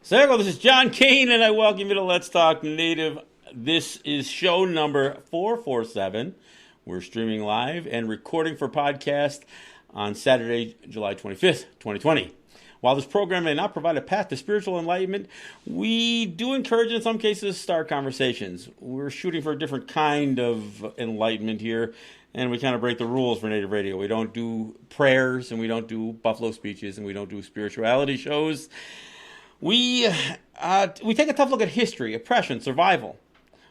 So hello, this is John Kane, and I welcome you to Let's Talk Native. This is show number 447. We're streaming live and recording for podcast on Saturday, July 25th, 2020. While this program may not provide a path to spiritual enlightenment, we do encourage, in some cases, start conversations. We're shooting for a different kind of enlightenment here, and we kind of break the rules for Native Radio. We don't do prayers, and we don't do buffalo speeches, and we don't do spirituality shows. We take a tough look at history, oppression, survival.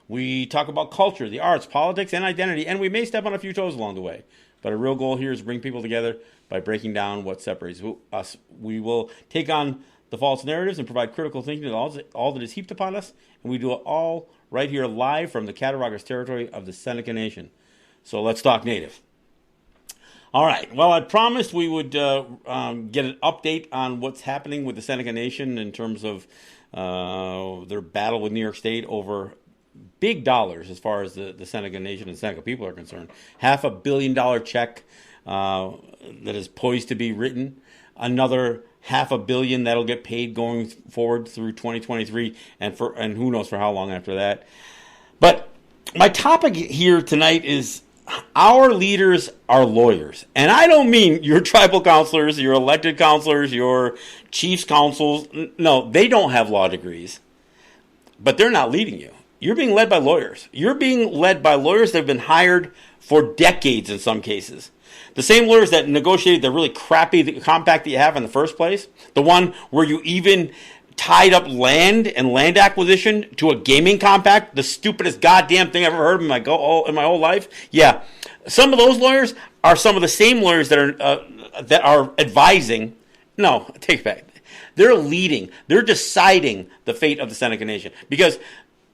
We talk about culture, the arts, politics, and identity, and we may step on a few toes along the way. But our real goal here is to bring people together by breaking down what separates us. We will take on the false narratives and provide critical thinking to all that is heaped upon us, and we do it all right here live from the Cattaraugus territory of the Seneca Nation. So let's talk Native. All right. Well, I promised we would get an update on what's happening with the Seneca Nation in terms of their battle with New York State over big dollars as far as the Seneca Nation and Seneca people are concerned. $500 million check that is poised to be written. Another $500 million that'll get paid going forward through 2023 and who knows for how long after that. But my topic here tonight is our leaders are lawyers. And I don't mean your tribal councilors, your elected councilors, your chiefs councils. No, they don't have law degrees. But they're not leading you. You're being led by lawyers. You're being led by lawyers that have been hired for decades in some cases. The same lawyers that negotiated the really crappy compact that you have in the first place. The one where you even tied up land and land acquisition to a gaming compact, the stupidest goddamn thing I've ever heard in my whole life. Yeah, some of those lawyers are some of the same lawyers that are advising. No, take it back. They're leading. They're deciding the fate of the Seneca Nation because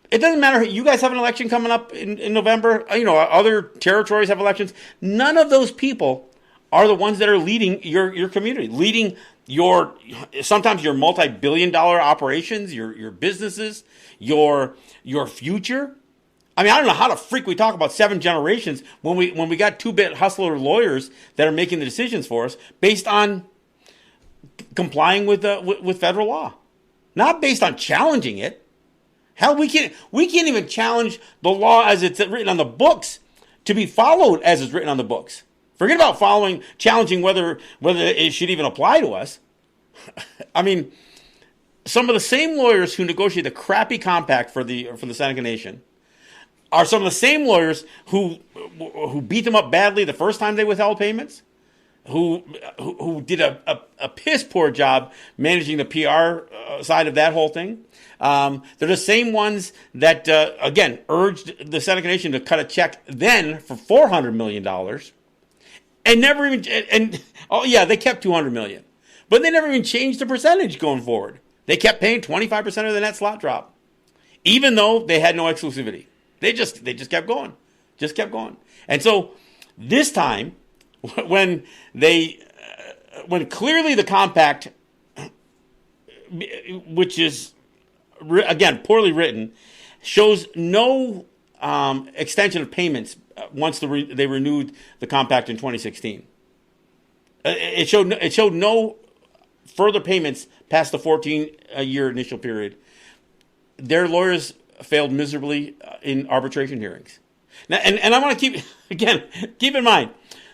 it doesn't matter. You guys have an election coming up in November. You know, other territories have elections. None of those people are the ones that are leading your community, leading sometimes your multi-billion-dollar operations, your businesses, your future. I mean, I don't know how the freak we talk about 7 generations when we got 2-bit hustler lawyers that are making the decisions for us based on complying with federal law, not based on challenging it. Hell, we can't even challenge the law as it's written on the books to be followed as it's written on the books. Forget about challenging whether it should even apply to us. I mean, some of the same lawyers who negotiate the crappy compact for the Seneca Nation are some of the same lawyers who beat them up badly the first time they withheld payments, who did a piss poor job managing the PR side of that whole thing. They're the same ones that again urged the Seneca Nation to cut a check then for $400 million. And never even, they kept $200 million. But they never even changed the percentage going forward. They kept paying 25% of the net slot drop, even though they had no exclusivity. They just kept going, And so this time, when clearly the compact, which is again poorly written, shows no extension of payments once they renewed the compact in 2016. It showed no further payments past the 14-year initial period. Their lawyers failed miserably in arbitration hearings. Now, and I want to keep in mind,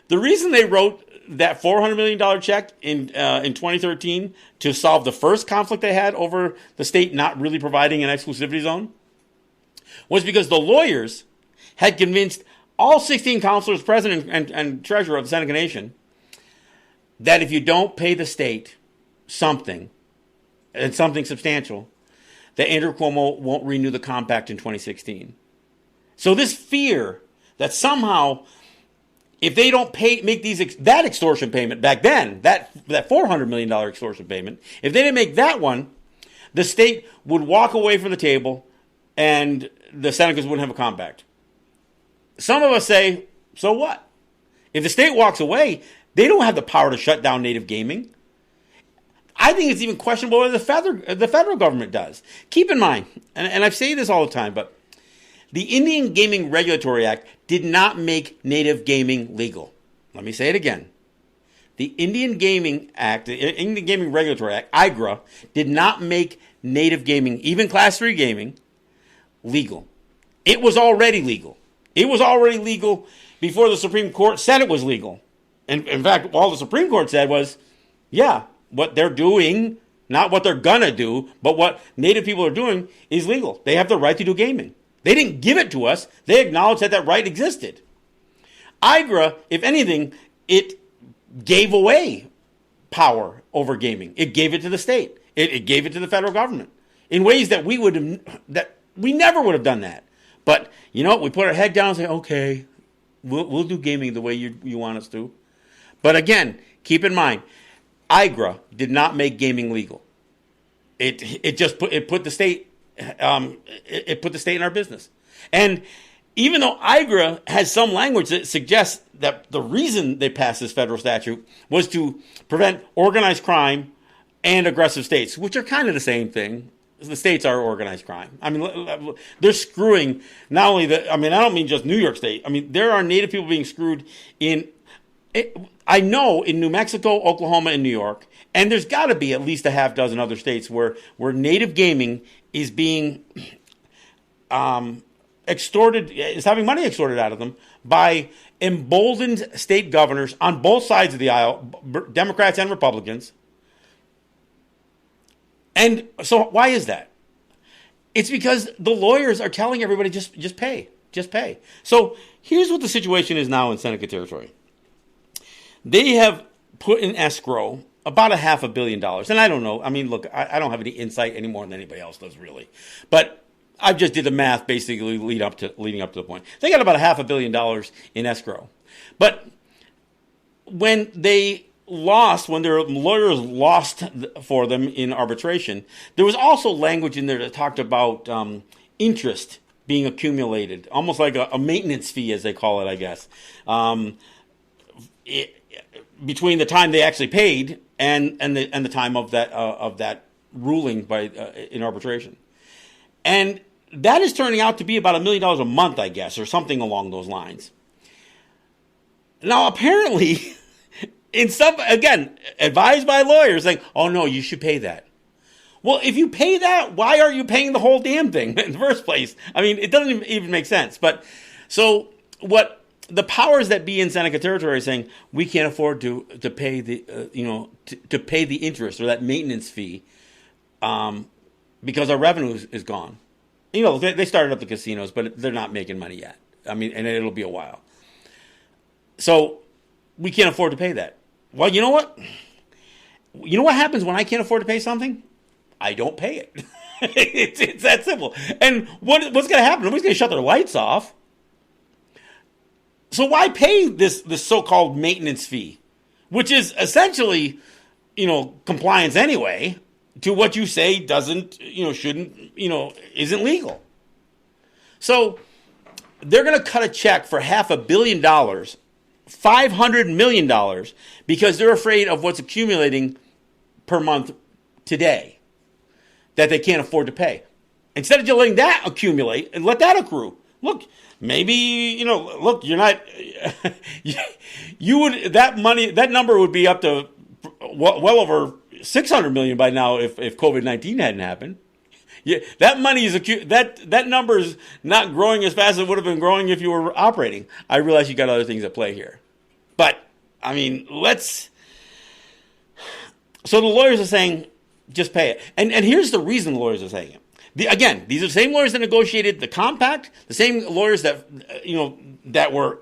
the reason they wrote that $400 million check in 2013 to solve the first conflict they had over the state not really providing an exclusivity zone was because the lawyers had convinced all 16 councilors, president and treasurer of the Seneca Nation, that if you don't pay the state something, and something substantial, that Andrew Cuomo won't renew the compact in 2016. So this fear that somehow, if they don't make that extortion payment back then, that $400 million extortion payment, if they didn't make that one, the state would walk away from the table and the Senecas wouldn't have a compact. Some of us say, so what? If the state walks away, they don't have the power to shut down native gaming. I think it's even questionable whether the federal government does. Keep in mind, and I say this all the time, but the Indian Gaming Regulatory Act did not make native gaming legal. Let me say it again. The Indian Gaming Act, the Indian Gaming Regulatory Act, IGRA, did not make native gaming, even Class 3 gaming, legal. It was already legal. It was already legal before the Supreme Court said it was legal. And in fact, all the Supreme Court said was, yeah, what they're doing, not what they're going to do, but what native people are doing is legal. They have the right to do gaming. They didn't give it to us. They acknowledged that that right existed. IGRA, if anything, it gave away power over gaming. It gave it to the state. It gave it to the federal government in ways that we never would have done that. But you know, we put our head down and say, okay, we'll do gaming the way you want us to. But again, keep in mind, IGRA did not make gaming legal. It just put the state in our business. And even though IGRA has some language that suggests that the reason they passed this federal statute was to prevent organized crime and aggressive states, which are kind of the same thing. The states are organized crime. I mean, they're screwing not only I don't mean just New York State. I mean, there are native people being screwed I know in New Mexico, Oklahoma, and New York, and there's got to be at least a half dozen other states where native gaming is being extorted, is having money extorted out of them by emboldened state governors on both sides of the aisle, Democrats and Republicans. And so why is that? It's because the lawyers are telling everybody just pay. So here's what the situation is now in Seneca Territory. They have put in escrow about $500 million. And I don't know. I mean, look, I don't have any insight any more than anybody else does, really. But I just did the math basically leading up to the point. They got about $500 million in escrow. But when their lawyers lost for them in arbitration, there was also language in there that talked about interest being accumulated, almost like a maintenance fee, as they call it, I guess, between the time they actually paid and the time of that ruling in arbitration. And that is turning out to be about $1 million a month, I guess, or something along those lines. Now, apparently, again, advised by lawyers saying, oh, no, you should pay that. Well, if you pay that, why are you paying the whole damn thing in the first place? I mean, it doesn't even make sense. But so what the powers that be in Seneca Territory are saying, we can't afford to pay to pay the interest or that maintenance fee because our revenue is gone. You know, they started up the casinos, but they're not making money yet. I mean, and it'll be a while. So we can't afford to pay that. Well, you know what? You know what happens when I can't afford to pay something? I don't pay it. It's that simple. And what's going to happen? Nobody's going to shut their lights off. So why pay this so-called maintenance fee, which is essentially, compliance anyway to what you say shouldn't, isn't legal. So they're going to cut a check for $500 million, $500 million, because they're afraid of what's accumulating per month today that they can't afford to pay. Instead of just letting that accumulate and let that accrue. Look, maybe, you're not, that number would be up to well over 600 million by now if COVID-19 hadn't happened. Yeah, that money that number is not growing as fast as it would have been growing if you were operating. I realize you got other things at play here. But, I mean, so the lawyers are saying, just pay it. And here's the reason the lawyers are saying it. Again, these are the same lawyers that negotiated the compact, the same lawyers that were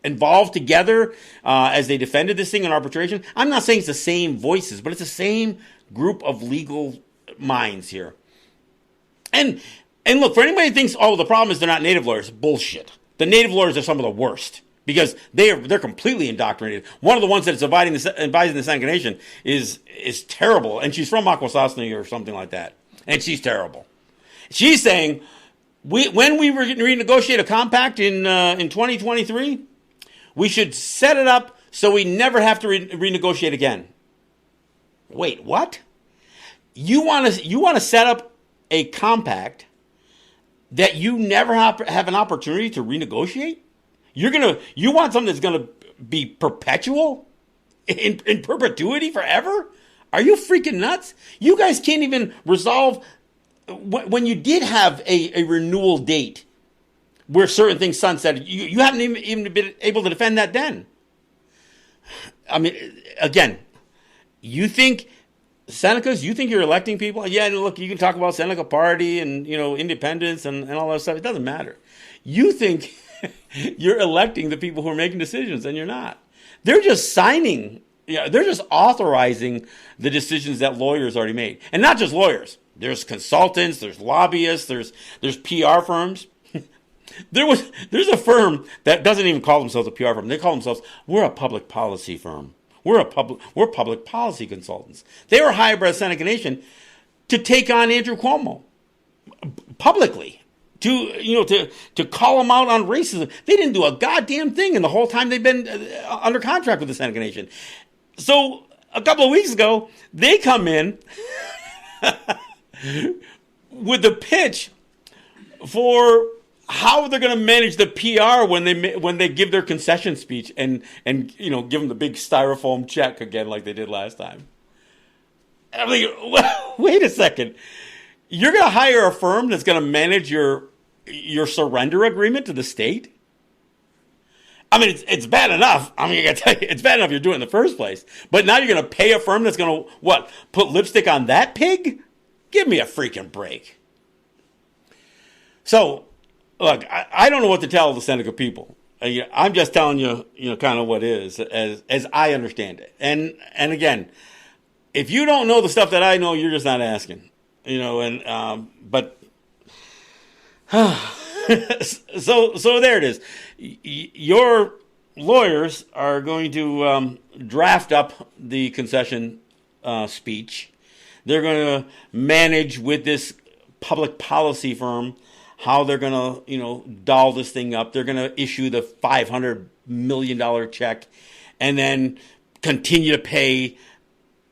involved together as they defended this thing in arbitration. I'm not saying it's the same voices, but it's the same group of legal minds here. And look, for anybody who thinks, the problem is they're not native lawyers, bullshit. The native lawyers are some of the worst because they're completely indoctrinated. One of the ones that's advising the Seneca Nation is terrible, and she's from Akwesasne or something like that, and she's terrible. She's saying, when we renegotiate a compact in 2023, we should set it up so we never have to renegotiate again. Wait, what? You want to set up a compact that you never have an opportunity to renegotiate? You want something that's gonna be perpetual in perpetuity forever? Are you freaking nuts? You guys can't even resolve when you did have a renewal date where certain things sunsetted. You haven't even been able to defend that then. I mean, again, you think Senecas, you think you're electing people? Yeah, look, you can talk about Seneca Party and, independence and all that stuff. It doesn't matter. You think you're electing the people who are making decisions, and you're not. They're just signing. They're just authorizing the decisions that lawyers already made. And not just lawyers. There's consultants, there's lobbyists, there's PR firms. There's a firm that doesn't even call themselves a PR firm. They call themselves, we're a public policy firm. We're public policy consultants. They were hired by the Seneca Nation to take on Andrew Cuomo publicly, to call him out on racism. They didn't do a goddamn thing in the whole time they've been under contract with the Seneca Nation. So a couple of weeks ago, they come in with the pitch for how they're going to manage the PR when they give their concession speech and give them the big styrofoam check again like they did last time. I'm like, wait a second. You're going to hire a firm that's going to manage your surrender agreement to the state? I mean, it's bad enough. I mean, I got to tell you, it's bad enough you're doing it in the first place. But now you're going to pay a firm that's going to, put lipstick on that pig? Give me a freaking break. So, look, I don't know what to tell the Seneca people. I'm just telling you, kind of what is as I understand it. And again, if you don't know the stuff that I know, you're just not asking. But so there it is. Your lawyers are going to draft up the concession speech. They're going to manage with this public policy firm how they're going to, doll this thing up. They're going to issue the $500 million check and then continue to pay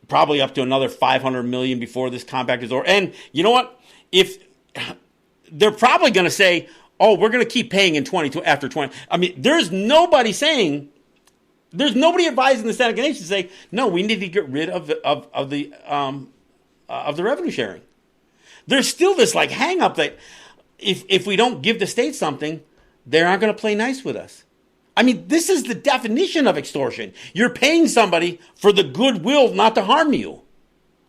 probably up to another $500 million before this compact is over. And you know what? If they're probably going to say, oh, we're going to keep paying in 20 after 20. I mean, there's nobody advising the Seneca Nation to say, no, we need to get rid of the revenue sharing. There's still this hang up that if we don't give the state something, they aren't going to play nice with us. I mean, this is the definition of extortion. You're paying somebody for the goodwill not to harm you.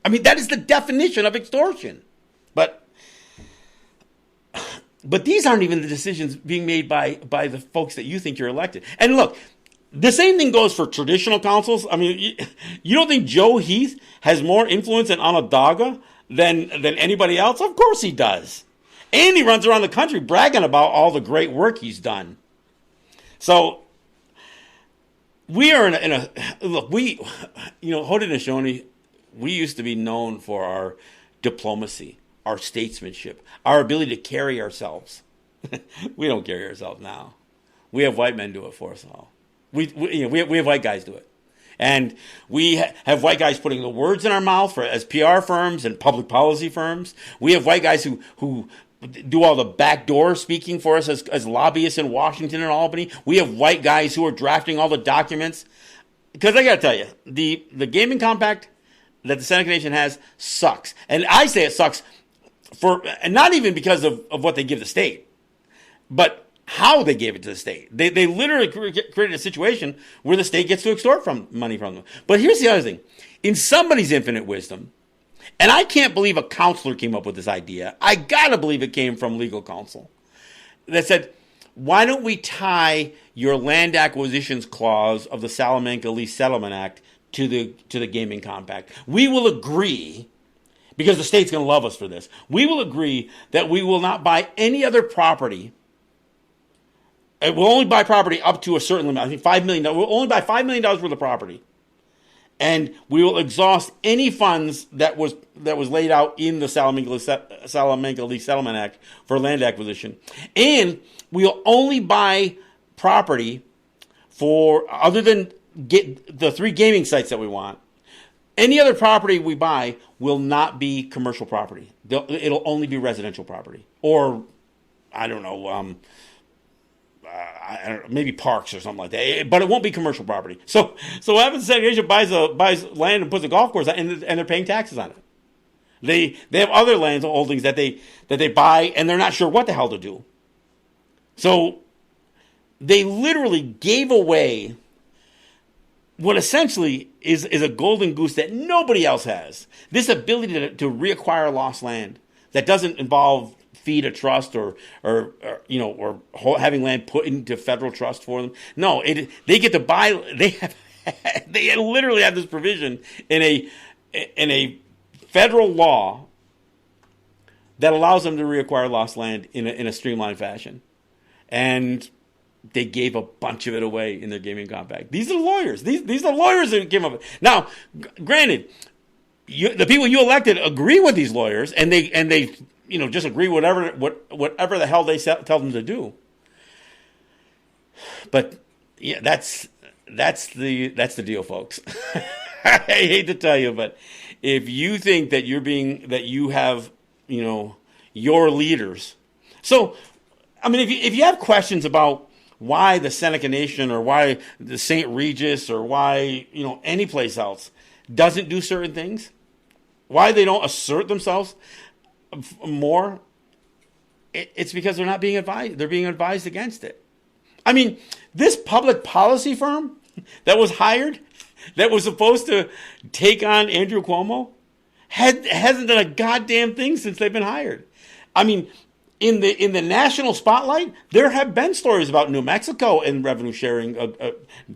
I mean, that is the definition of extortion. But these aren't even the decisions being made by the folks that you think you're elected. And look, the same thing goes for traditional councils. I mean, you don't think Joe Heath has more influence in Onondaga than anybody else? Of course he does. And he runs around the country bragging about all the great work he's done. So we are in a look, Haudenosaunee, we used to be known for our diplomacy, our statesmanship, our ability to carry ourselves. We don't carry ourselves now. We have white men do it for us all. We have white guys do it. And we have white guys putting the words in our mouth as PR firms and public policy firms. We have white guys who do all the backdoor speaking for us as lobbyists in Washington and Albany. We have white guys who are drafting all the documents. Because I got to tell you, the gaming compact that the Seneca Nation has sucks. And I say it sucks and not even because of what they give the state, but how they gave it to the state. They literally created a situation where the state gets to extort money from them. But here's the other thing. In somebody's infinite wisdom, and I can't believe a counselor came up with this idea. I got to believe it came from legal counsel that said, why don't we tie your land acquisitions clause of the Salamanca Lease Settlement Act to the gaming compact? We will agree, because the state's going to love us for this, we will agree that we will not buy any other property. We'll only buy property up to a certain limit. I think $5 million. We'll only buy $5 million worth of property. And we will exhaust any funds that was laid out in the Salamanca Lease Settlement Act for land acquisition. And we'll only buy property for, other than get the 3 gaming sites that we want, any other property we buy will not be commercial property. It'll only be residential property. Or, I don't know, I don't know, maybe parks or something like that, but it won't be commercial property. So what happens? Sanitation buys land and puts a golf course on, and they're paying taxes on it. They have other land holdings that they buy, and they're not sure what the hell to do. So they literally gave away what essentially is a golden goose that nobody else has. This ability to reacquire lost land that doesn't involve feed a trust or having land put into federal trust for them. No, they get to buy. They literally have this provision in a federal law that allows them to reacquire lost land in a streamlined fashion, and they gave a bunch of it away in their gaming compact. These are the lawyers. These are the lawyers that give them. Now, granted, the people you elected agree with these lawyers, and they just agree whatever the hell they tell them to do. But yeah, that's the deal, folks. I hate to tell you, but if you think that you have your leaders, so I mean, if you have questions about why the Seneca Nation or why the St. Regis or why any place else doesn't do certain things, why they don't assert themselves more, it's because they're not being advised. They're being advised against it. I mean, this public policy firm that was hired, that was supposed to take on Andrew Cuomo, hasn't done a goddamn thing since they've been hired. I mean, in the national spotlight, there have been stories about New Mexico and revenue sharing,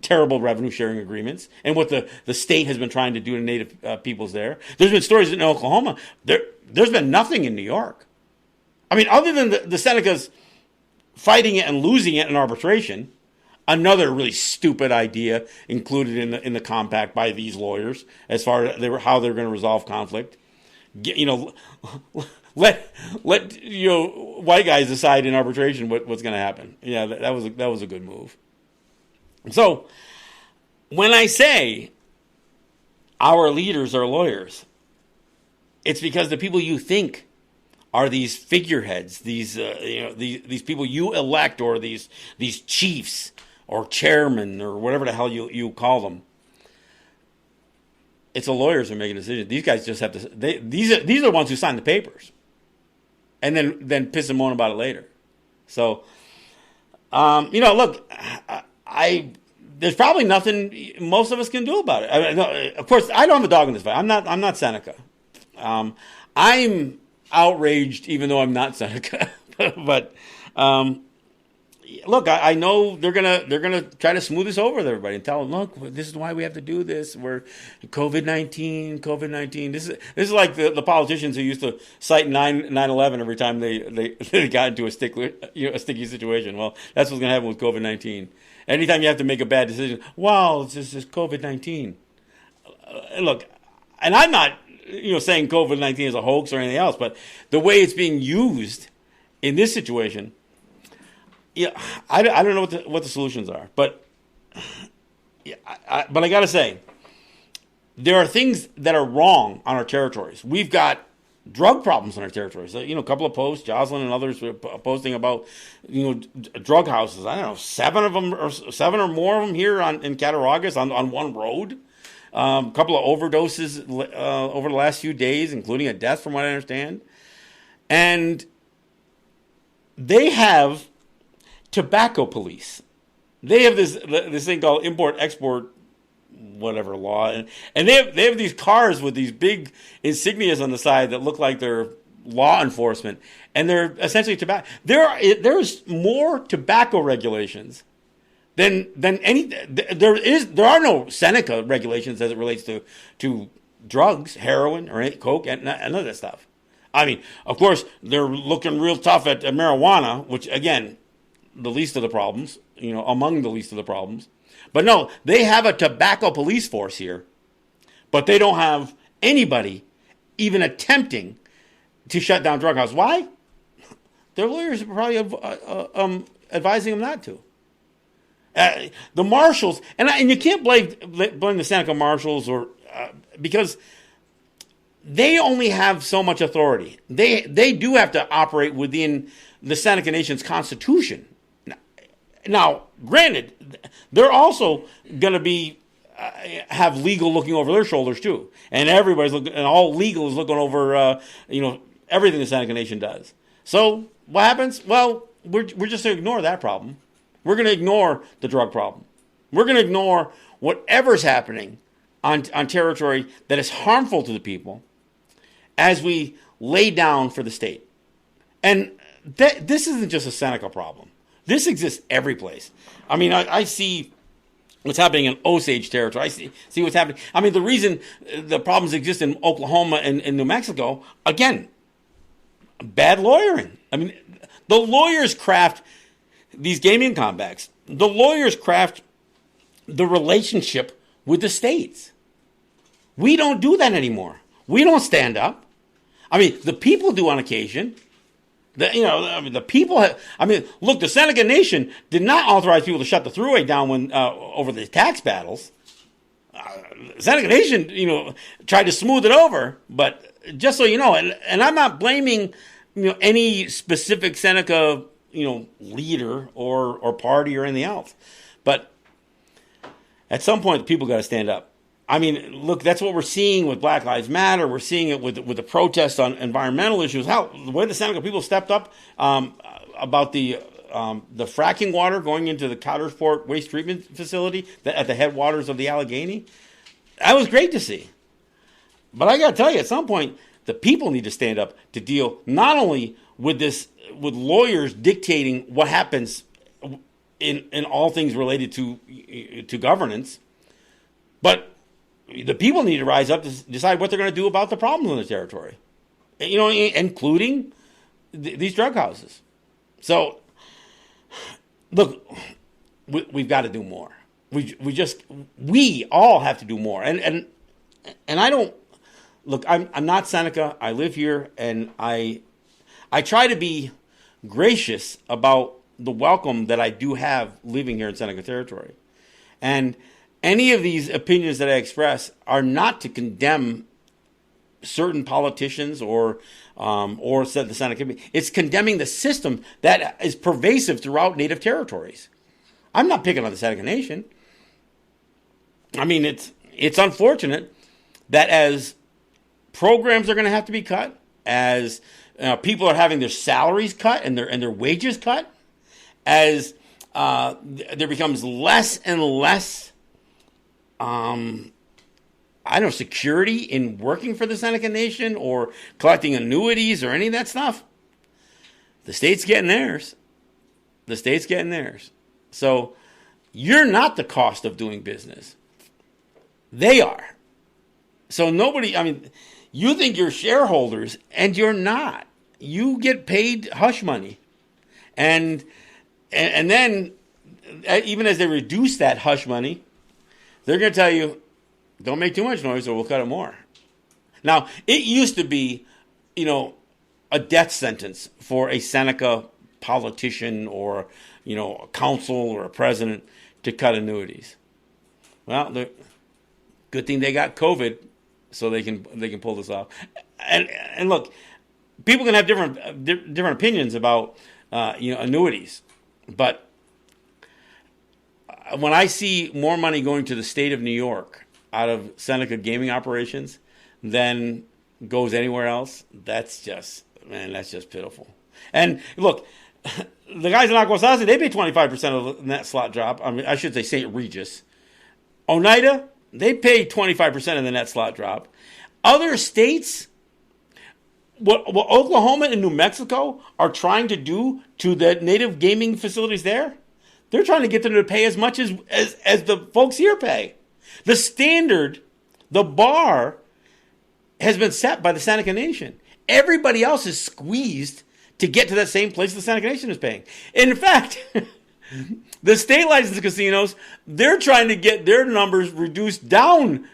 terrible revenue sharing agreements, and what the state has been trying to do to Native peoples there. There's been stories in Oklahoma. There's been nothing in New York. I mean, other than the Senecas fighting it and losing it in arbitration, another really stupid idea included in the compact by these lawyers as far as how they're going to resolve conflict. Let white guys decide in arbitration what's going to happen. Yeah, that was a good move. So when I say our leaders are lawyers, it's because the people you think are these figureheads, these people you elect, or these chiefs or chairmen or whatever the hell you call them. It's the lawyers who are making decisions. These guys just have to. These are the ones who sign the papers, and then piss and moan about it later. So, look, there's probably nothing most of us can do about it. Of course, I don't have a dog in this fight. I'm not Seneca. I'm outraged, even though I'm not Seneca. But look, I know they're gonna try to smooth this over with everybody and tell them, look, this is why we have to do this. We're COVID-19. This is like the politicians who used to cite 9/11 every time they got into a sticky situation. Well, that's what's gonna happen with COVID-19. Anytime you have to make a bad decision, well, it's just COVID-19. Look, and I'm not saying COVID-19 is a hoax or anything else, but the way it's being used in this situation. Yeah, I don't know what the solutions are, but I got to say, there are things that are wrong on our territories. We've got drug problems in our territories. A couple of posts, Jocelyn and others were posting about drug houses. I don't know, seven or more of them here in Cattaraugus on one road. A couple of overdoses over the last few days, including a death, from what I understand. And they have tobacco police. They have this thing called import-export whatever law, and they have these cars with these big insignias on the side that look like they're law enforcement, and they're essentially tobacco. There's more tobacco regulations than any. There are no Seneca regulations as it relates to drugs, heroin, or coke, and none of that stuff. I mean, of course, they're looking real tough at marijuana, which again, the least of the problems, among the least of the problems. But no, they have a tobacco police force here, but they don't have anybody even attempting to shut down drug houses. Why? Their lawyers are probably advising them not to. The marshals, and you can't blame the Seneca marshals because they only have so much authority. They do have to operate within the Seneca Nation's constitution. Now, granted, they're also going to be have legal looking over their shoulders too, and everybody's looking, and all legal is looking over, everything the Seneca Nation does. So what happens? Well, we're just going to ignore that problem. We're going to ignore the drug problem. We're going to ignore whatever's happening on territory that is harmful to the people as we lay down for the state. And this isn't just a Seneca problem. This exists every place. I mean, I see what's happening in Osage territory. I see what's happening. I mean, the reason the problems exist in Oklahoma and New Mexico, again, bad lawyering. I mean, the lawyers craft these gaming compacts. The lawyers craft the relationship with the states. We don't do that anymore. We don't stand up. I mean, the people do on occasion. The people have, look, the Seneca Nation did not authorize people to shut the thruway down when over the tax battles. The Seneca Nation, tried to smooth it over, but just so you know, and I'm not blaming, any specific Seneca, leader or party or anything else, but at some point, the people got to stand up. I mean, look, that's what we're seeing with Black Lives Matter. We're seeing it with the protests on environmental issues. The way the Seneca people stepped up about the fracking water going into the Coudersport waste treatment facility at the headwaters of the Allegheny, that was great to see. But I got to tell you, at some point, the people need to stand up to deal not only with lawyers dictating what happens in all things related to governance, but the people need to rise up to decide what they're going to do about the problems in the territory, including these drug houses. So, look, we've got to do more. We all have to do more. And I don't look. I'm not Seneca. I live here, and I try to be gracious about the welcome that I do have living here in Seneca territory, and any of these opinions that I express are not to condemn certain politicians or said the Seneca. It's condemning the system that is pervasive throughout Native territories. I'm not picking on the Seneca Nation. I mean, it's unfortunate that as programs are going to have to be cut, as people are having their salaries cut and their wages cut, as there becomes less and less security in working for the Seneca Nation or collecting annuities or any of that stuff. The state's getting theirs. The state's getting theirs. So you're not the cost of doing business. They are. So you think you're shareholders and you're not. You get paid hush money. And then even as they reduce that hush money, they're going to tell you, don't make too much noise or we'll cut it more. Now, it used to be, a death sentence for a Seneca politician or, a council or a president to cut annuities. Well, good thing they got COVID so they can pull this off. And look, people can have different opinions about, annuities, but when I see more money going to the state of New York out of Seneca gaming operations than goes anywhere else, that's just pitiful. And look, the guys in Akwesasne, they pay 25% of the net slot drop. I should say St. Regis. Oneida, they pay 25% of the net slot drop. Other states, what Oklahoma and New Mexico are trying to do to the native gaming facilities there, they're trying to get them to pay as much as the folks here pay. The standard, the bar, has been set by the Seneca Nation. Everybody else is squeezed to get to that same place the Seneca Nation is paying. In fact, the state licensed casinos, they're trying to get their numbers reduced down,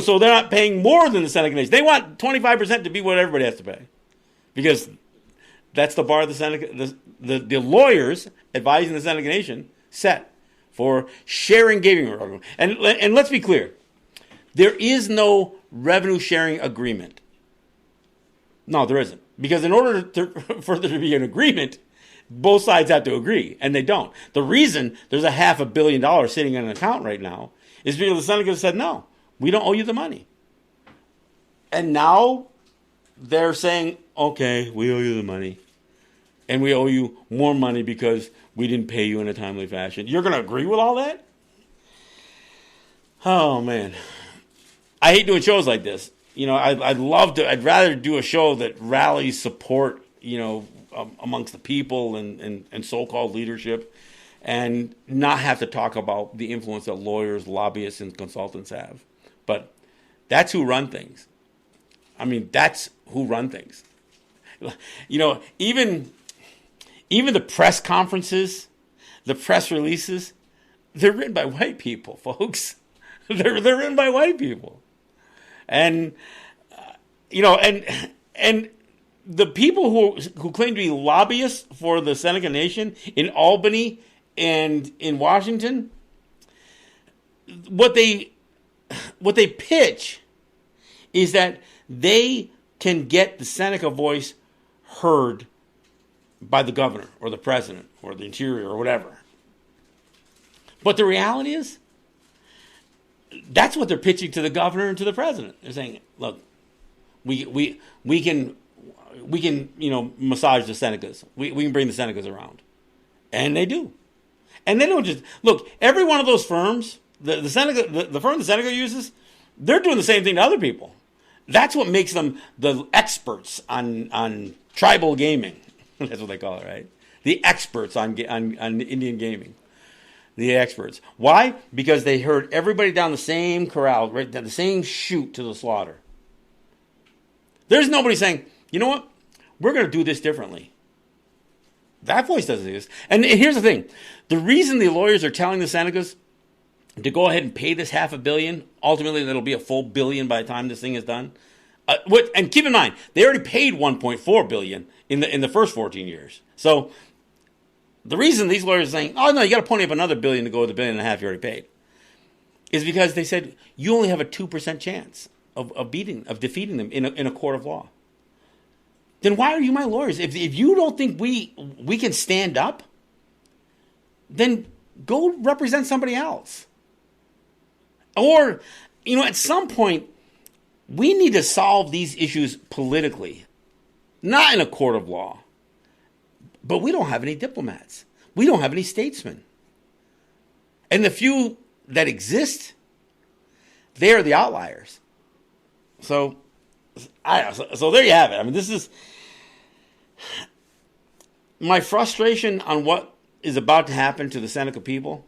so they're not paying more than the Seneca Nation. They want 25% to be what everybody has to pay, because that's the bar the Seneca, the lawyers advising the Seneca Nation set for sharing gaming revenue. And let's be clear, there is no revenue sharing agreement. No, there isn't. Because in order for there to be an agreement, both sides have to agree, and they don't. The reason there's a $500 million sitting in an account right now is because the Senate said, no, we don't owe you the money. And now they're saying, okay, we owe you the money. And we owe you more money because we didn't pay you in a timely fashion. You're going to agree with all that? Oh, man. I hate doing shows like this. You know, I'd rather do a show that rallies support, you know, amongst the people and so-called leadership, and not have to talk about the influence that lawyers, lobbyists, and consultants have. But that's who run things. I mean, that's who run things. You know, even the press conferences, the press releases, they're written by white people, folks. They're written by white people. And, you know, and the people who claim to be lobbyists for the Seneca Nation in Albany and in Washington, what they pitch is that they can get the Seneca voice heard by the governor or the president or the interior or whatever. But the reality is, that's what they're pitching to the governor and to the president. They're saying, look, we can you know, massage the Senecas. We can bring the Senecas around. And they do. And they don't just look, every one of those firms, the Seneca, the firm the Seneca uses, they're doing the same thing to other people. That's what makes them the experts on tribal gaming. That's what they call it, right? The experts on Indian gaming. The experts. Why? Because they herd everybody down the same corral, right down the same chute to the slaughter. There's nobody saying, you know what? We're going to do this differently. That voice doesn't exist. And here's the thing. The reason the lawyers are telling the Senecas to go ahead and pay this $500 million, ultimately that'll be a full $1 billion by the time this thing is done. And keep in mind, they already paid $1.4 billion in the first 14 years. So the reason these lawyers are saying, oh, no, you got to pony up another $1 billion to go with the $1.5 billion you already paid, is because they said you only have a 2% chance of defeating them in a court of law. Then why are you my lawyers? If you don't think we can stand up, then go represent somebody else. Or, you know, at some point, we need to solve these issues politically, not in a court of law. But we don't have any diplomats. We don't have any statesmen. And the few that exist, they are the outliers. So there you have it. I mean, this is my frustration on what is about to happen to the Seneca people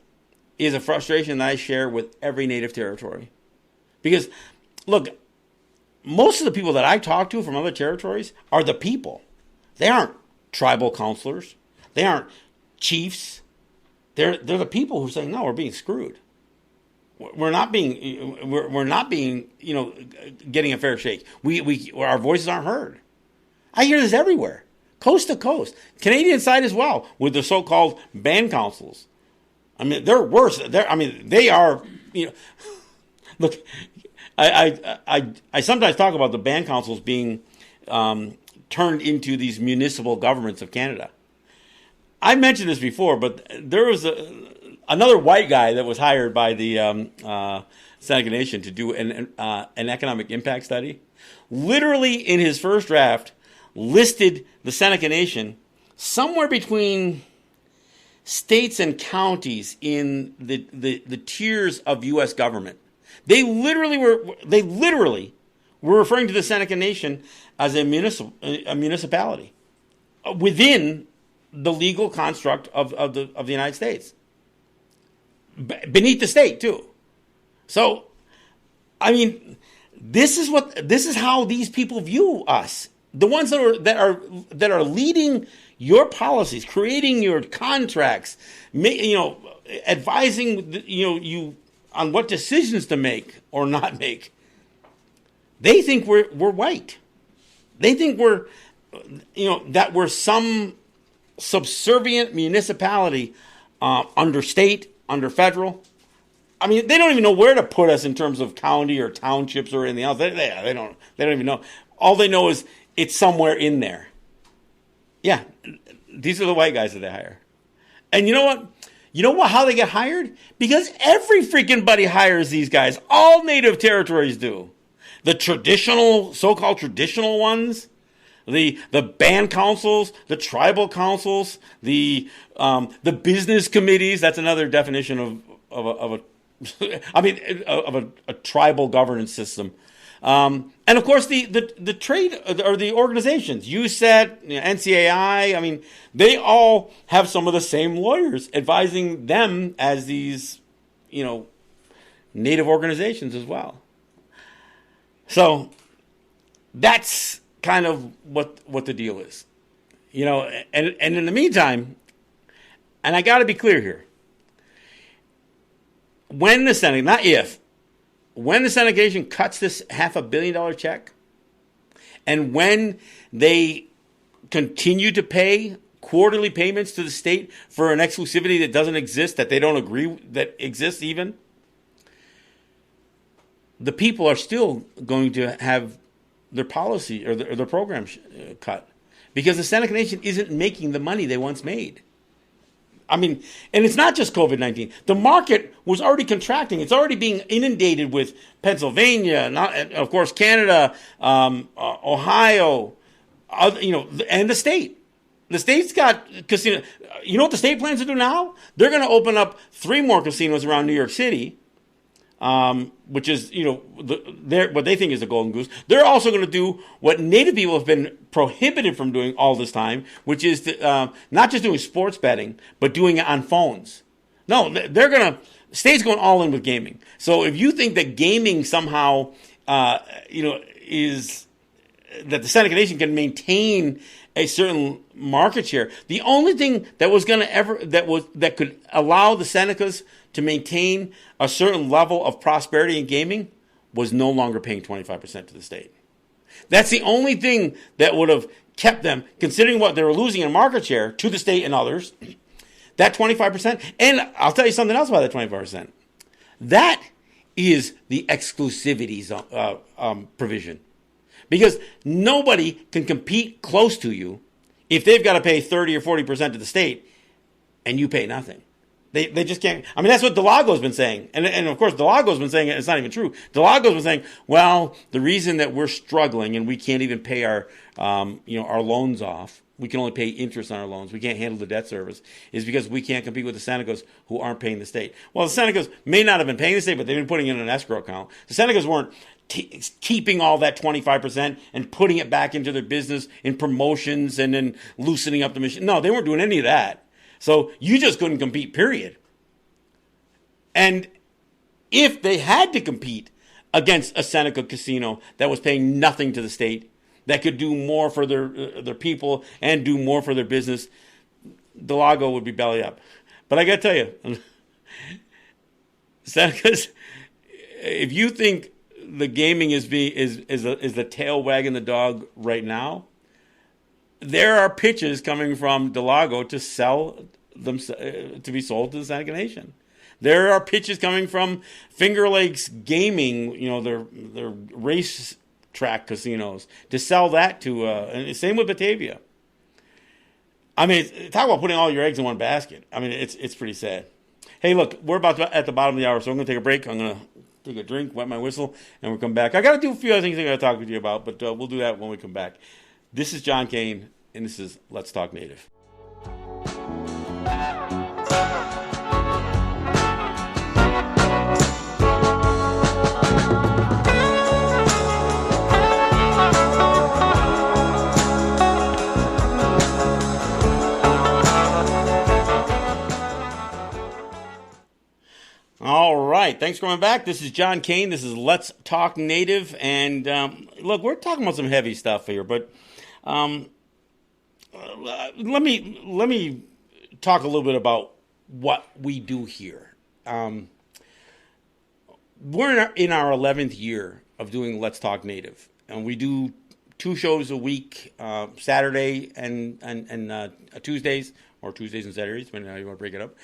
is a frustration that I share with every native territory. Because, look, most of the people that I talk to from other territories are the people. They aren't tribal councilors. They aren't chiefs. They're the people who say, no, we're being screwed. We're not being, you know, getting a fair shake. Our voices aren't heard. I hear this everywhere, coast to coast. Canadian side as well, with the so-called band councils. I mean, they're worse. They are, you know, look, I sometimes talk about the band councils being turned into these municipal governments of Canada. I mentioned this before, but there was another white guy that was hired by the Seneca Nation to do an economic impact study. Literally, in his first draft, listed the Seneca Nation somewhere between states and counties in the tiers of U.S. government. They literally were referring to the Seneca Nation as a municipality within the legal construct of the United States, beneath the state too. So, I mean, this is how these people view us. The ones that are leading your policies, creating your contracts, you know, advising you on what decisions to make or not make. They think we're white. They think that we're some subservient municipality under state, under federal. I mean, they don't even know where to put us in terms of county or townships or anything else. They don't even know. All they know is it's somewhere in there. Yeah, These are the white guys that they hire. And you know what? How they get hired? Because every freaking buddy hires these guys. All native territories do. The traditional, so-called traditional ones, the band councils, the tribal councils, the business committees. That's another definition of a tribal governance system. And of course, the trade or the organizations, USET, NCAI, they all have some of the same lawyers advising them as these, native organizations as well. So that's kind of what the deal is, and in the meantime, and I got to be clear here, when the Senate, not if, when the Senate cuts this $500 million check, and when they continue to pay quarterly payments to the state for an exclusivity that doesn't exist, that they don't agree that exists even, the people are still going to have their policy or their program cut, because the Senate Nation isn't making the money they once made. And it's not just COVID-19. The market was already contracting. It's already being inundated with Pennsylvania, of course, Canada, Ohio, and the state. The state's got casino. You know what the state plans to do now? They're going to open up 3 more casinos around New York City, which is, what they think is the golden goose. They're also going to do what native people have been prohibited from doing all this time, which is not just doing sports betting, but doing it on phones. No, state's going all in with gaming. So if you think that gaming somehow, is that the Seneca Nation can maintain a certain market share, the only thing that was going to that could allow the Senecas to maintain a certain level of prosperity in gaming was no longer paying 25% to the state. That's the only thing that would have kept them, considering what they were losing in market share to the state and others, that 25%. And I'll tell you something else about that 25%. That is the exclusivity provision. Because nobody can compete close to you if they've got to pay 30 or 40% to the state and you pay nothing. They just can't. That's what Delago's been saying. And of course, Delago's been saying it's not even true. Delago's been saying, well, the reason that we're struggling and we can't even pay our loans off, we can only pay interest on our loans, we can't handle the debt service, is because we can't compete with the Senecas who aren't paying the state. Well, the Senecas may not have been paying the state, but they've been putting it in an escrow account. The Senecas weren't keeping all that 25% and putting it back into their business in promotions and then loosening up the machine. No, they weren't doing any of that. So you just couldn't compete, period. And if they had to compete against a Seneca casino that was paying nothing to the state, that could do more for their people and do more for their business, Delago would be belly up. But I got to tell you, Senecas, if you think the gaming is the tail wagging the dog right now, there are pitches coming from Delago to sell them to be sold to the Seneca Nation. There are pitches coming from Finger Lakes Gaming, their race track casinos, to sell that to. And same with Batavia. Talk about putting all your eggs in one basket. It's pretty sad. Hey, look, we're about at the bottom of the hour, so I'm going to take a break. I'm going to take a drink, wet my whistle, and we'll come back. I got to do a few other things I got to talk to you about, but we'll do that when we come back. This is John Kane, and this is Let's Talk Native. All right. Thanks for coming back. This is John Kane. This is Let's Talk Native. And look, we're talking about some heavy stuff here, but let me talk a little bit about what we do here. We're in our 11th year of doing Let's Talk Native, and we do 2 shows a week, Saturday and Tuesdays, or Tuesdays and Saturdays, depending on how you want to break it up.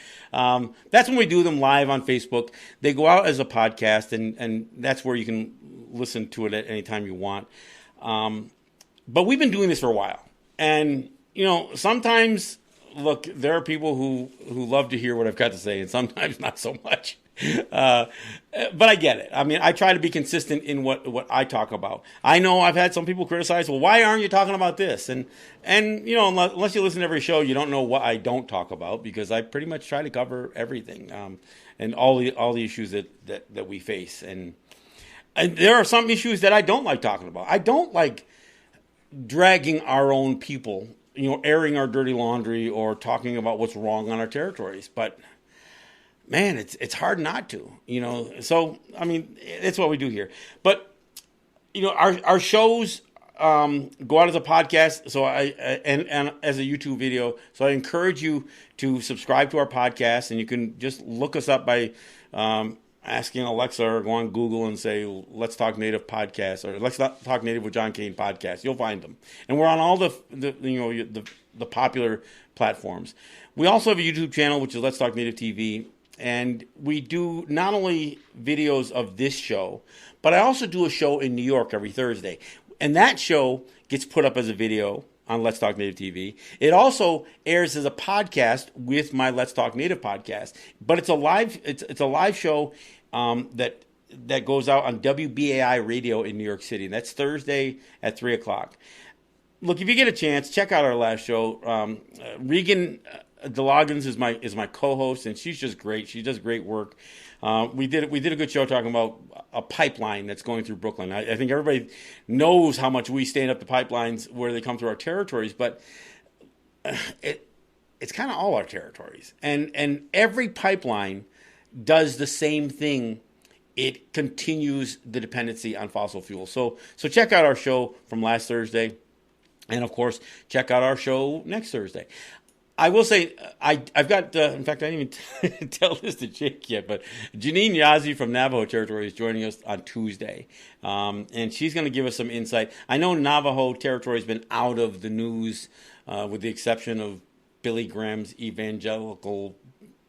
That's when we do them live on Facebook. They go out as a podcast, and that's where you can listen to it at any time you want. But we've been doing this for a while. And, sometimes look, there are people who love to hear what I've got to say, and sometimes not so much. Uh, but I get it. I mean, I try to be consistent in what I talk about. I know I've had some people criticize, well, why aren't you talking about this? And you know, unless you listen to every show, you don't know what I don't talk about, because I pretty much try to cover everything, and all the issues that we face. And there are some issues that I don't like talking about. I don't like dragging our own people, you know, airing our dirty laundry or talking about what's wrong on our territories. But man, it's hard not to, you know. So I mean, it's what we do here. But you know, our shows go out as a podcast, so and as a YouTube video. So I encourage you to subscribe to our podcast, and you can just look us up by asking Alexa, or go on Google and say, "Let's Talk Native Podcast," or "Let's Talk Native with John Kane Podcast." You'll find them, and we're on all the you know the popular platforms. We also have a YouTube channel, which is Let's Talk Native TV. And we do not only videos of this show, but I also do a show in New York every Thursday. And that show gets put up as a video on Let's Talk Native TV. It also airs as a podcast with my Let's Talk Native podcast. But it's a live show that goes out on WBAI radio in New York City. And that's Thursday at 3 o'clock. Look, if you get a chance, check out our last show. Regan DeLoggins is my co-host, and she's just great. She does great work. We did a good show talking about a pipeline that's going through Brooklyn. I think everybody knows how much we stand up the pipelines where they come through our territories, but it's kind of all our territories. And every pipeline does the same thing. It continues the dependency on fossil fuels. So check out our show from last Thursday, and of course check out our show next Thursday. I will say, I've got, in fact, I didn't even tell this to Jake yet, but Janine Yazzie from Navajo Territory is joining us on Tuesday. And she's going to give us some insight. I know Navajo Territory has been out of the news, with the exception of Billy Graham's evangelical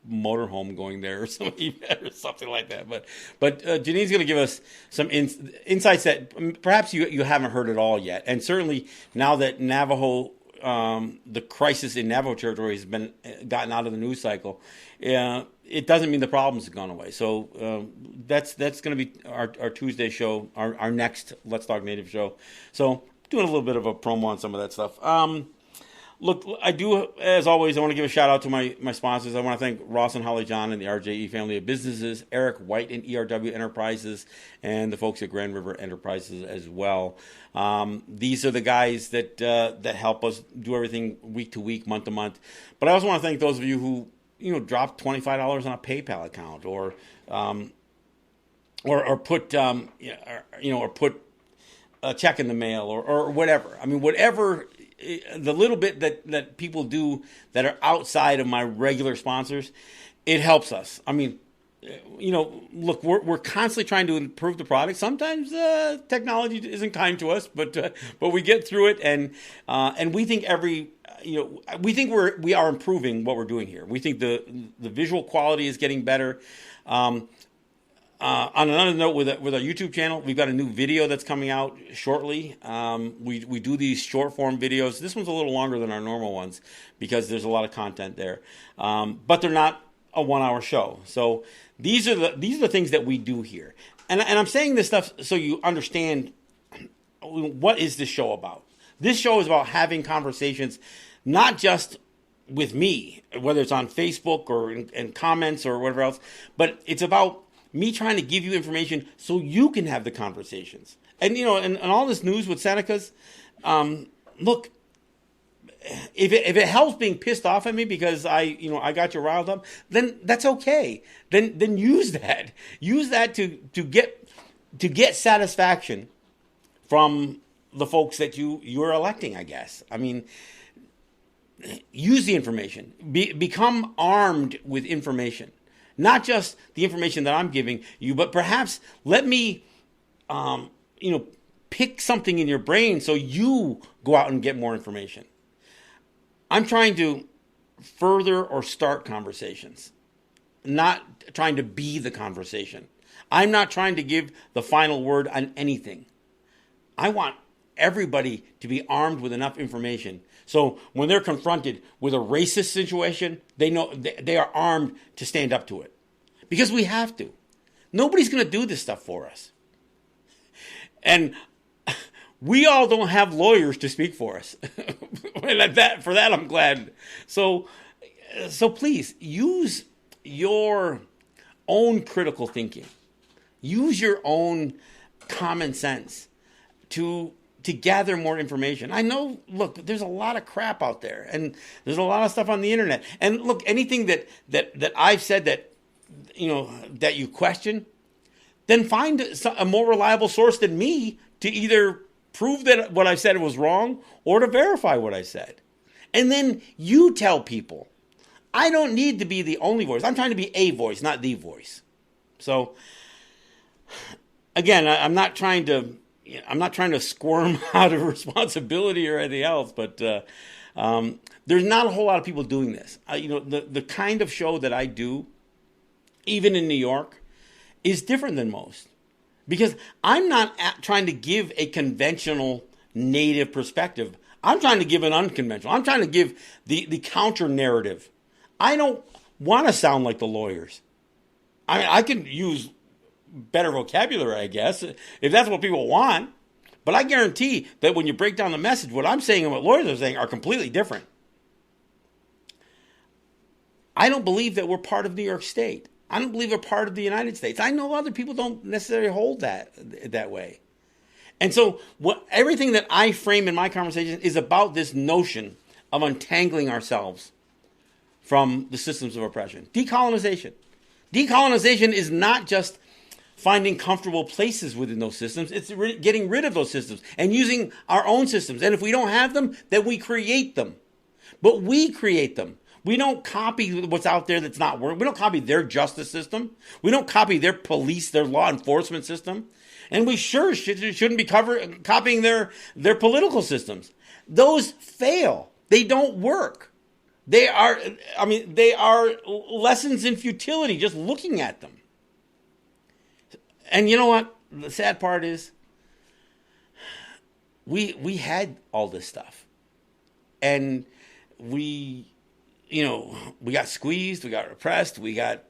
motorhome going there or something like that. But Janine's going to give us some insights that perhaps you haven't heard at all yet. And certainly now that Navajo, the crisis in Navajo Territory has been gotten out of the news cycle, it doesn't mean the problems have gone away. So that's going to be our Tuesday show, our next Let's Talk Native show. So doing a little bit of a promo on some of that stuff. Look, I do, as always, I want to give a shout out to my sponsors. I want to thank Ross and Holly John and the RJE family of businesses, Eric White and ERW Enterprises, and the folks at Grand River Enterprises as well. These are the guys that help us do everything week to week, month to month. But I also want to thank those of you who dropped $25 on a PayPal account, or put or put a check in the mail, or whatever. I mean, whatever. The little bit that people do that are outside of my regular sponsors, it helps us. I mean, look, we're constantly trying to improve the product. Sometimes technology isn't kind to us, but we get through it, and we think we are improving what we're doing here. We think the visual quality is getting better. On another note, with our YouTube channel, we've got a new video that's coming out shortly. We do these short form videos. This one's a little longer than our normal ones because there's a lot of content there, but they're not a 1 hour show. So these are the things that we do here, and I'm saying this stuff so you understand what is this show about. This show is about having conversations, not just with me, whether it's on Facebook or in comments or whatever else, but it's about me trying to give you information so you can have the conversations. And, and all this news with Senecas, look, if it helps being pissed off at me because I got you riled up, then that's okay. Then use that. Use that to get satisfaction from the folks that you're electing, I guess. I mean, use the information. Become armed with information. Not just the information that I'm giving you, but perhaps let me, pick something in your brain so you go out and get more information. I'm trying to further or start conversations, not trying to be the conversation. I'm not trying to give the final word on anything. I want everybody to be armed with enough information. So when they're confronted with a racist situation, they know they are armed to stand up to it. Because we have to. Nobody's going to do this stuff for us. And we all don't have lawyers to speak for us. And for that, I'm glad. So please, use your own critical thinking. Use your own common sense to gather more information. I know, look, there's a lot of crap out there, and there's a lot of stuff on the internet. And look, anything that I've said that you question, then find a more reliable source than me to either prove that what I said was wrong or to verify what I said. And then you tell people. I don't need to be the only voice. I'm trying to be a voice, not the voice. So, again, I'm not trying to squirm out of responsibility or anything else, but there's not a whole lot of people doing this. The kind of show that I do, even in New York, is different than most. Because I'm not trying to give a conventional native perspective. I'm trying to give an unconventional. I'm trying to give the counter narrative. I don't want to sound like the lawyers. I mean, I can use better vocabulary, I guess, if that's what people want. But I guarantee that when you break down the message, what I'm saying and what lawyers are saying are completely different. I don't believe that we're part of New York State. I don't believe we're part of the United States. I know other people don't necessarily hold that way. And so everything that I frame in my conversation is about this notion of untangling ourselves from the systems of oppression. Decolonization. Decolonization is not just finding comfortable places within those systems. It's getting rid of those systems and using our own systems. And if we don't have them, then we create them. But we create them. We don't copy what's out there that's not working. We don't copy their justice system. We don't copy their police, their law enforcement system. And we sure shouldn't be copying their political systems. Those fail. They don't work. They are lessons in futility just looking at them. And you know what? The sad part is we had all this stuff. And we got squeezed, we got repressed, we got,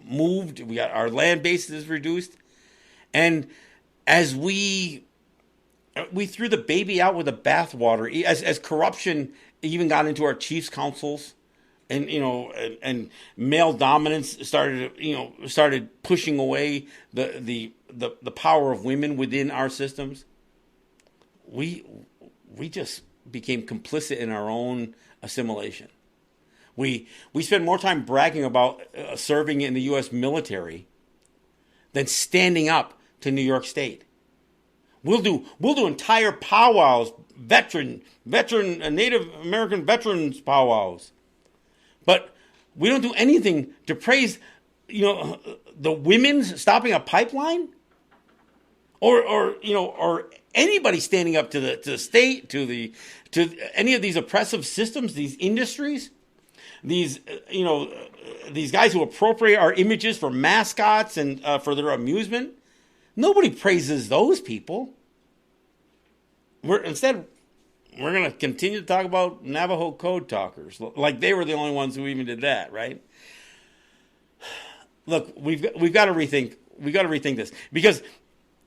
moved, we got our land bases reduced. And as we threw the baby out with the bathwater, as corruption even got into our chiefs' councils, and male dominance started pushing away the power of women within our systems, we just became complicit in our own assimilation. We spend more time bragging about serving in the U.S. military than standing up to New York State. We'll do entire powwows, veteran Native American veterans powwows, but we don't do anything to praise, the women's stopping a pipeline, or anybody standing up to the state, to any of these oppressive systems, these industries. These guys who appropriate our images for mascots and for their amusement. Nobody praises those people. Instead, we're going to continue to talk about Navajo code talkers, like they were the only ones who even did that, right? Look, we've got to rethink. We've got to rethink this, because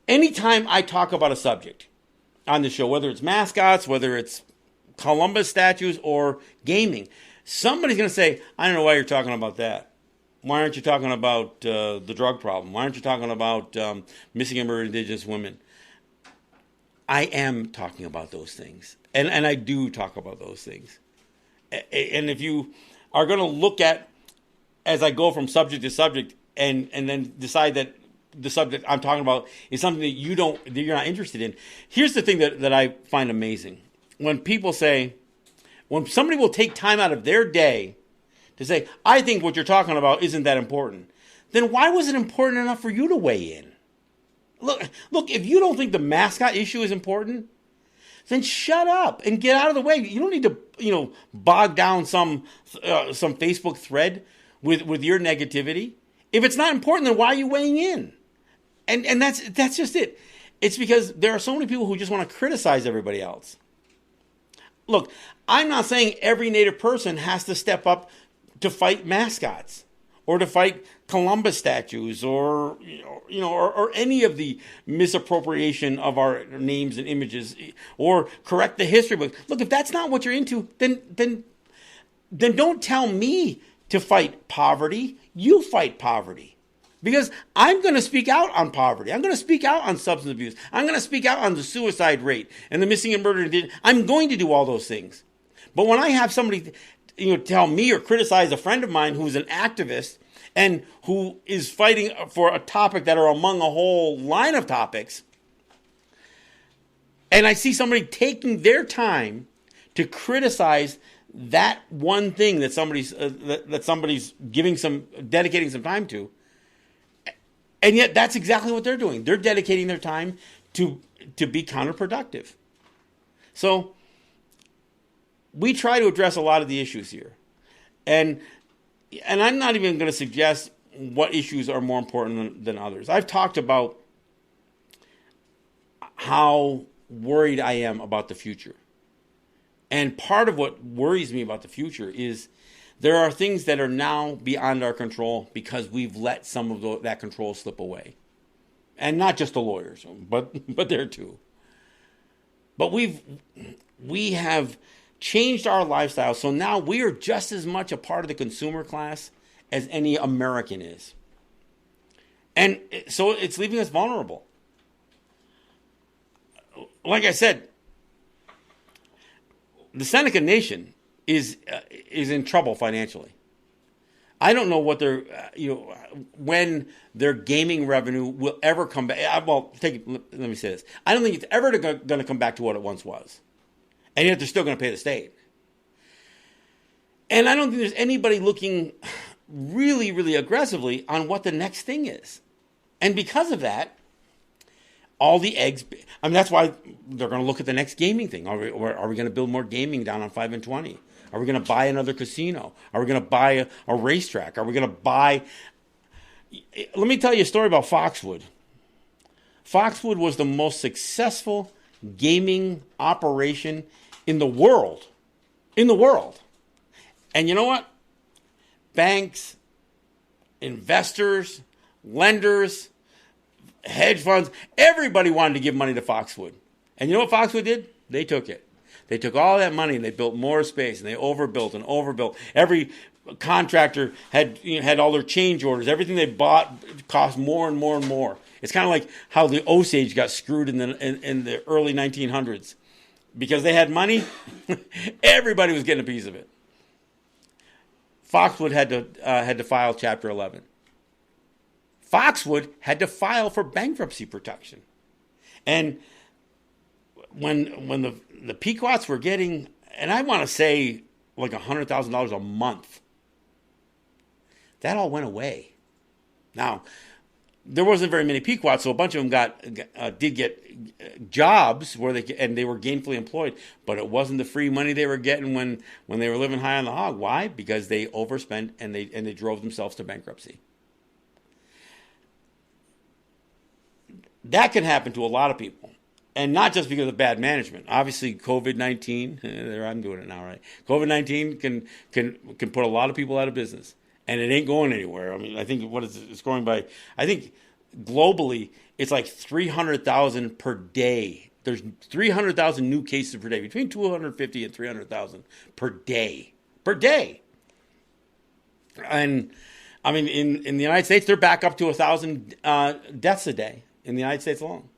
anytime I talk about a subject on the show, whether it's mascots, whether it's Columbus statues or gaming, somebody's going to say, I don't know why you're talking about that. Why aren't you talking about the drug problem? Why aren't you talking about missing and murdered Indigenous women? I am talking about those things. And I do talk about those things. And if you are going to look at, as I go from subject to subject, and then decide that the subject I'm talking about is something that you're not interested in, here's the thing that I find amazing. When people say, when somebody will take time out of their day to say, I think what you're talking about isn't that important, then why was it important enough for you to weigh in? Look, if you don't think the mascot issue is important, then shut up and get out of the way. You don't need to, bog down some Facebook thread with your negativity. If it's not important, then why are you weighing in? And that's just it. It's because there are so many people who just want to criticize everybody else. Look, I'm not saying every Native person has to step up to fight mascots or to fight Columbus statues or any of the misappropriation of our names and images or correct the history book. Look, if that's not what you're into, then don't tell me to fight poverty. You fight poverty. Because I'm going to speak out on poverty. I'm going to speak out on substance abuse. I'm going to speak out on the suicide rate and the missing and murdered. I'm going to do all those things. But when I have somebody, tell me or criticize a friend of mine who's an activist and who is fighting for a topic that are among a whole line of topics, and I see somebody taking their time to criticize that one thing that somebody's dedicating some time to. And yet that's exactly what they're doing. They're dedicating their time to be counterproductive. So we try to address a lot of the issues here. And I'm not even going to suggest what issues are more important than others. I've talked about how worried I am about the future. And part of what worries me about the future is there are things that are now beyond our control because we've let some of that control slip away. And not just the lawyers, but there too. But we have changed our lifestyle, so now we are just as much a part of the consumer class as any American is. And so it's leaving us vulnerable. Like I said, the Seneca Nation is in trouble financially. I don't know what when their gaming revenue will ever come back. Let me say this. I don't think it's ever going to come back to what it once was. And yet they're still going to pay the state. And I don't think there's anybody looking really, really aggressively on what the next thing is. And because of that, all the eggs, that's why they're going to look at the next gaming thing. Are we going to build more gaming down on 5 and 20? Are we going to buy another casino? Are we going to buy a racetrack? Are we going to buy... Let me tell you a story about Foxwood. Foxwood was the most successful gaming operation in the world. In the world. And you know what? Banks, investors, lenders, hedge funds, everybody wanted to give money to Foxwood. And you know what Foxwood did? They took it. They took all that money and they built more space and they overbuilt and overbuilt. Every contractor had all their change orders. Everything they bought cost more and more and more. It's kind of like how the Osage got screwed in the early 1900s. Because they had money, everybody was getting a piece of it. Foxwood had to file Chapter 11. Foxwood had to file for bankruptcy protection. And when the Pequots were getting, and I want to say like $100,000 a month, that all went away. Now, there wasn't very many Pequots, so a bunch of them did get jobs where they were gainfully employed, but it wasn't the free money they were getting when they were living high on the hog. Why? Because they overspent and they drove themselves to bankruptcy. That can happen to a lot of people. And not just because of bad management. Obviously, COVID-19, I'm doing it now, right? COVID-19 can put a lot of people out of business. And it ain't going anywhere. I mean, I think it's going by, I think globally, it's like 300,000 per day. There's 300,000 new cases per day, between 250 and 300,000 per day. Per day. And, I mean, in the United States, they're back up to 1,000 deaths a day in the United States alone.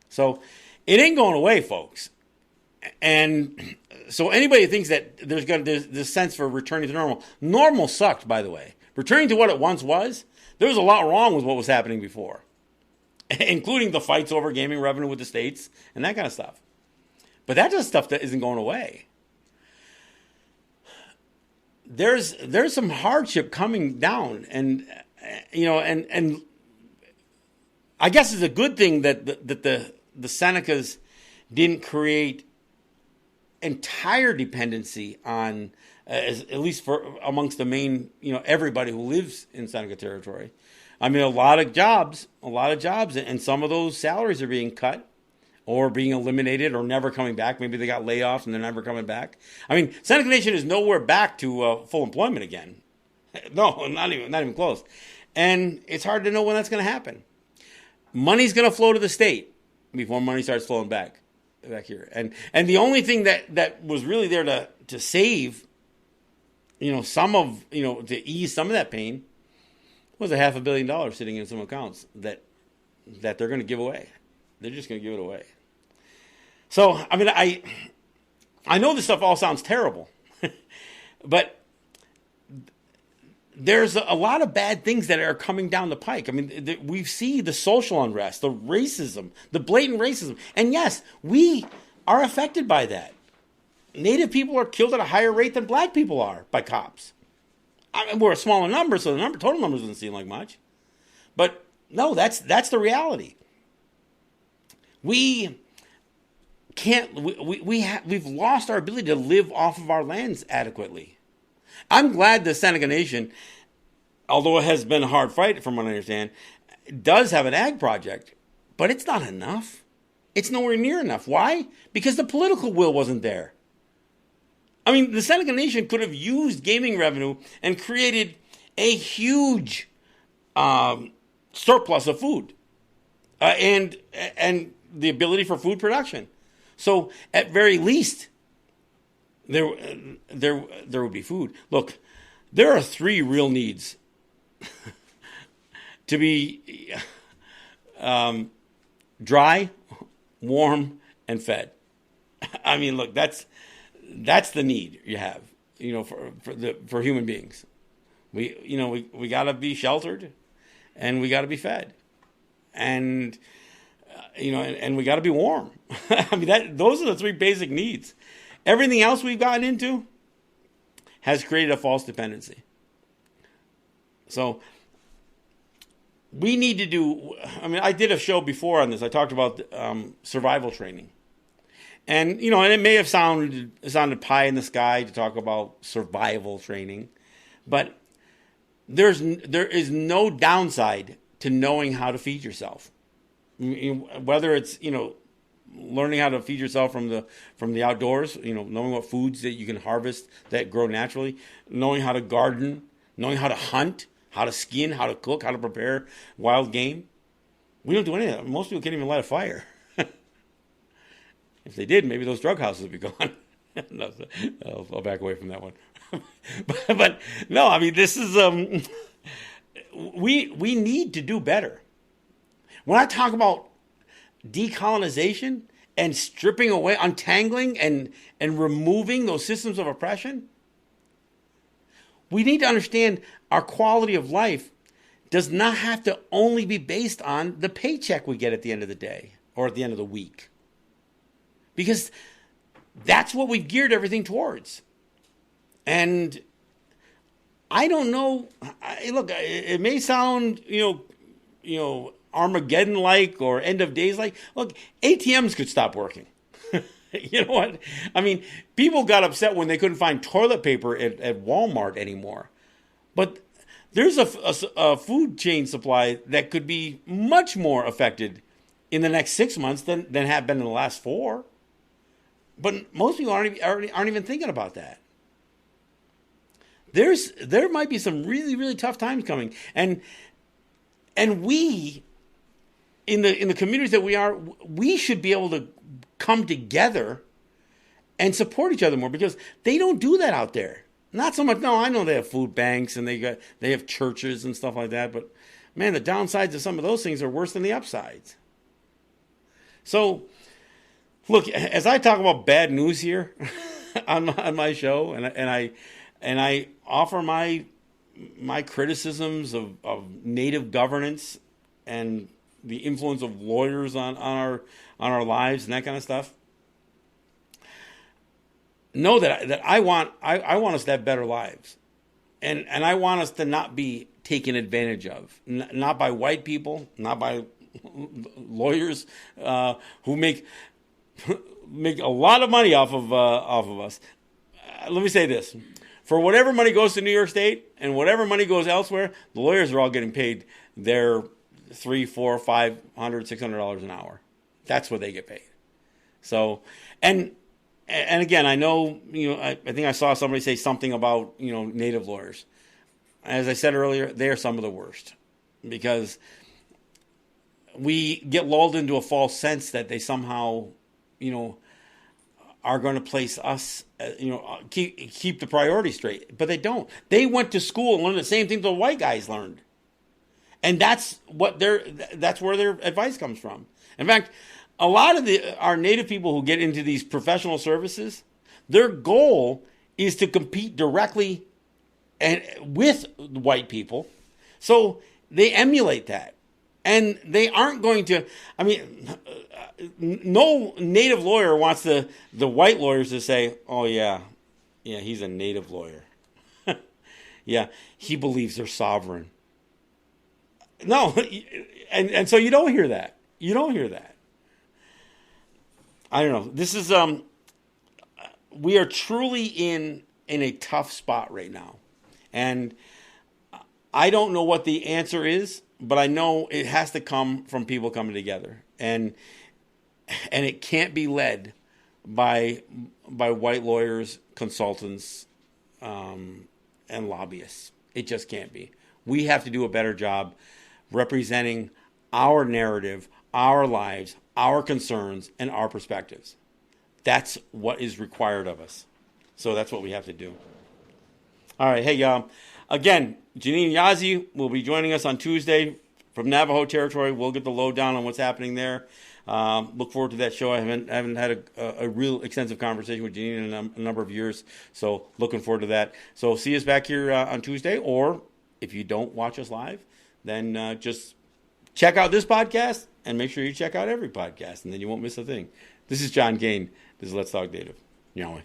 So it ain't going away, folks. And so anybody who thinks that there's this sense for returning to normal. Normal sucked, by the way. Returning to what it once was, there was a lot wrong with what was happening before. Including the fights over gaming revenue with the states and that kind of stuff. But that's just stuff that isn't going away. There's some hardship coming down. And and I guess it's a good thing that the Senecas didn't create entire dependency on, at least for amongst the main, everybody who lives in Seneca territory. I mean, a lot of jobs, and some of those salaries are being cut. or being eliminated or never coming back. Maybe they got layoffs and they're never coming back. I mean, Seneca Nation is nowhere back to full employment again. No, not even close. And it's hard to know when that's going to happen. Money's going to flow to the state before money starts flowing back here. And the only thing that was really there to save, to ease some of that pain was $500 million sitting in some accounts that they're going to give away. They're just going to give it away. So, I mean, I know this stuff all sounds terrible, but there's a lot of bad things that are coming down the pike. I mean, we see the social unrest, the racism, the blatant racism. And yes, we are affected by that. Native people are killed at a higher rate than black people are by cops. I mean, we're a smaller number, so the total numbers doesn't seem like much. But no, that's the reality. We can't. We've lost our ability to live off of our lands adequately. I'm glad the Seneca Nation, although it has been a hard fight from what I understand, does have an ag project, but it's not enough. It's nowhere near enough. Why? Because the political will wasn't there. I mean, the Seneca Nation could have used gaming revenue and created a huge surplus of food and the ability for food production. So at very least, there would be food. Look, there are 3 real needs to be dry, warm, and fed. I mean, look, that's the need you have, for human beings. We got to be sheltered, and we got to be fed, and and we got to be warm. I mean, those are the 3 basic needs. Everything else we've gotten into has created a false dependency. So we need to do, I did a show before on this. I talked about survival training. And, and it may have sounded pie in the sky to talk about survival training. But there is no downside to knowing how to feed yourself. Whether it's, learning how to feed yourself from the outdoors, knowing what foods that you can harvest that grow naturally, knowing how to garden, knowing how to hunt, how to skin, how to cook, how to prepare wild game. We don't do any of that. Most people can't even light a fire. If they did, maybe those drug houses would be gone. No, I'll back away from that one. but no, this is we need to do better. When I talk about decolonization and stripping away, untangling and removing those systems of oppression, we need to understand our quality of life does not have to only be based on the paycheck we get at the end of the day or at the end of the week. Because that's what we've geared everything towards. And I don't know, look, it may sound, Armageddon-like or end of days-like. Look, ATMs could stop working. You know what? People got upset when they couldn't find toilet paper at Walmart anymore. But there's a food chain supply that could be much more affected in the next 6 months than have been in the last 4. But most people aren't even thinking about that. There might be some really, really tough times coming. And we, in the communities that we should be able to come together and support each other more, because they don't do that out there. Not so much. No, I know they have food banks and they have churches and stuff like that. But man, the downsides of some of those things are worse than the upsides. So, look, as I talk about bad news here on my show, and I offer my criticisms of native governance and the influence of lawyers on our lives and that kind of stuff, know that I want us to have better lives, and I want us to not be taken advantage of, not by white people, not by lawyers who make a lot of money off of us. Let me say this: for whatever money goes to New York State and whatever money goes elsewhere, the lawyers are all getting paid their $300, $400, $500, $600 an hour. That's what they get paid. So, and again, I know, I think I saw somebody say something about, native lawyers. As I said earlier, they are some of the worst, because we get lulled into a false sense that they somehow, are going to place us, keep the priorities straight. But they don't. They went to school and learned the same things the white guys learned. And that's where their advice comes from. In fact, a lot of our native people who get into these professional services, their goal is to compete directly and with white people. So they emulate that. And they aren't going to, no native lawyer wants the white lawyers to say, oh, yeah, he's a native lawyer. Yeah, he believes they're sovereign. No, and so you don't hear that. You don't hear that. I don't know. This is, we are truly in a tough spot right now. And I don't know what the answer is, but I know it has to come from people coming together, and it can't be led by white lawyers, consultants, and lobbyists. It just can't be. We have to do a better job representing our narrative, our lives, our concerns, and our perspectives. That's what is required of us. So that's what we have to do. All right, hey, again, Janine Yazzie will be joining us on Tuesday from Navajo territory. We'll get the lowdown on what's happening there. Look forward to that show. I haven't had a real extensive conversation with Janine in a number of years, so looking forward to that. So see us back here on Tuesday, or if you don't watch us live, then just check out this podcast and make sure you check out every podcast, and then you won't miss a thing. This is John Kane. This is Let's Talk Native. Yahweh.